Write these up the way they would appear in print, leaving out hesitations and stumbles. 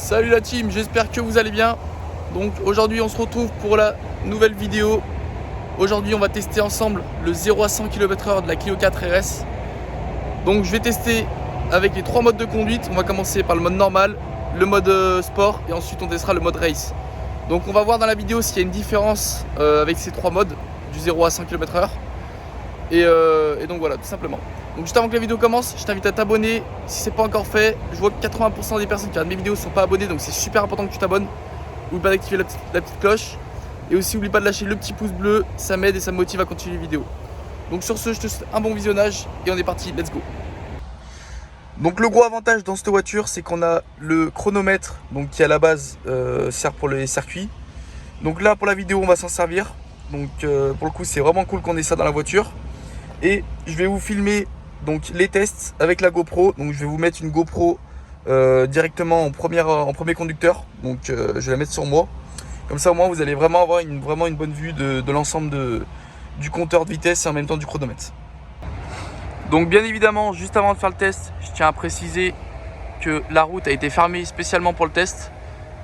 Salut la team, j'espère que vous allez bien. Donc aujourd'hui on se retrouve pour la nouvelle vidéo. Aujourd'hui on va tester ensemble le 0 à 100 km/h de la Clio 4 RS. Donc je vais tester avec les trois modes de conduite. On va commencer par le mode normal, le mode sport et ensuite on testera le mode race. Donc on va voir dans la vidéo s'il y a une différence avec ces trois modes du 0 à 100 km/h. Et donc voilà, tout simplement. Donc juste avant que la vidéo commence, je t'invite à t'abonner si c'est pas encore fait. Je vois que 80% des personnes qui regardent mes vidéos ne sont pas abonnées, donc c'est super important que tu t'abonnes. N'oublie pas d'activer la petite cloche. Et aussi n'oublie pas de lâcher le petit pouce bleu, ça m'aide et ça me motive à continuer les vidéos. Donc sur ce, je te souhaite un bon visionnage et on est parti, let's go. Donc le gros avantage dans cette voiture, c'est qu'on a le chronomètre, donc qui à la base sert pour les circuits. Donc là pour la vidéo on va s'en servir. Donc pour le coup c'est vraiment cool qu'on ait ça dans la voiture. Et je vais vous filmer donc les tests avec la GoPro. Donc je vais vous mettre une GoPro directement en premier conducteur. Donc je vais la mettre sur moi. Comme ça au moins vous allez vraiment avoir une bonne vue de l'ensemble du compteur de vitesse et en même temps du chronomètre. Donc bien évidemment, juste avant de faire le test, je tiens à préciser que la route a été fermée spécialement pour le test.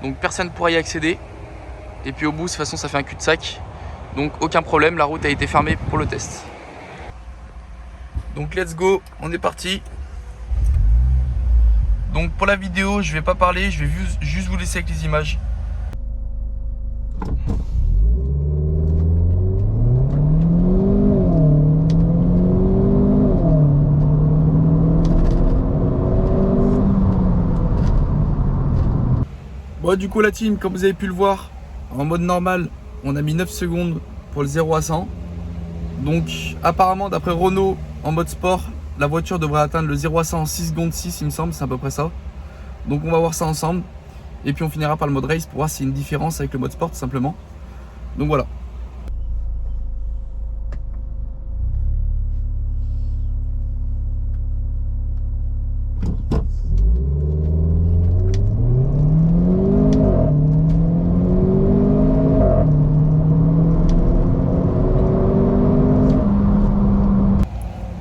Donc personne ne pourra y accéder. Et puis au bout, de toute façon ça fait un cul-de-sac. Donc aucun problème, la route a été fermée pour le test. Donc let's go, on est parti. Donc pour la vidéo, je vais pas parler, je vais juste vous laisser avec les images. Bon du coup la team, comme vous avez pu le voir, en mode normal, on a mis 9 secondes pour le 0 à 100. Donc apparemment d'après Renault, en mode sport, la voiture devrait atteindre le 0 à 100 en 6 secondes 6 il me semble, c'est à peu près ça. Donc on va voir ça ensemble. Et puis on finira par le mode race pour voir s'il y a une différence avec le mode sport tout simplement. Donc voilà.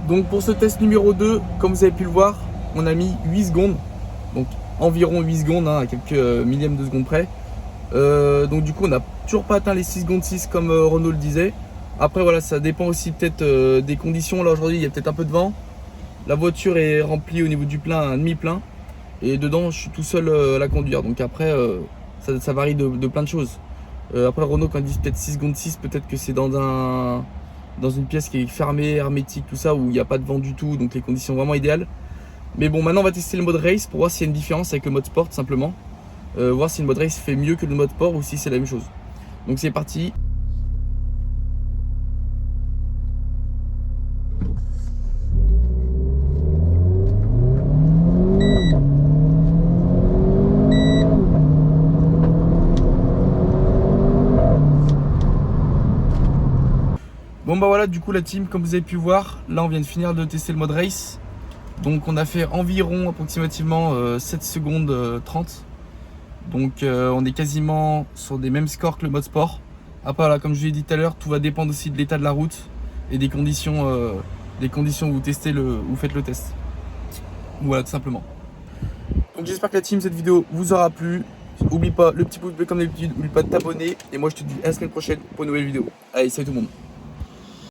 Donc pour ce test numéro 2, comme vous avez pu le voir, on a mis 8 secondes. Donc environ 8 secondes, à quelques millièmes de seconde près. Donc du coup on n'a toujours pas atteint les 6 secondes 6 comme Renault le disait. Après voilà, ça dépend aussi peut-être des conditions. Là aujourd'hui il y a peut-être un peu de vent. La voiture est remplie au niveau du plein, un demi-plein. Et dedans je suis tout seul à la conduire. Donc après ça varie de plein de choses. Après Renault quand ils disent peut-être 6 secondes 6, peut-être que c'est dans une pièce qui est fermée, hermétique, tout ça, où il n'y a pas de vent du tout, donc les conditions vraiment idéales. Mais bon, maintenant on va tester le mode race pour voir s'il y a une différence avec le mode sport simplement. Voir si le mode race fait mieux que le mode sport ou si c'est la même chose. Donc c'est parti. Bon bah voilà, du coup la team, comme vous avez pu voir, là on vient de finir de tester le mode race. Donc on a fait environ approximativement 7 secondes 30. Donc on est quasiment sur des mêmes scores que le mode sport. Après voilà, comme je l'ai dit tout à l'heure, tout va dépendre aussi de l'état de la route et des conditions où vous testez vous faites le test. Voilà, tout simplement. Donc j'espère que la team, cette vidéo vous aura plu. N'oublie pas le petit pouce bleu comme d'habitude, n'oublie pas de t'abonner. Et moi je te dis à la semaine prochaine pour une nouvelle vidéo. Allez, salut tout le monde.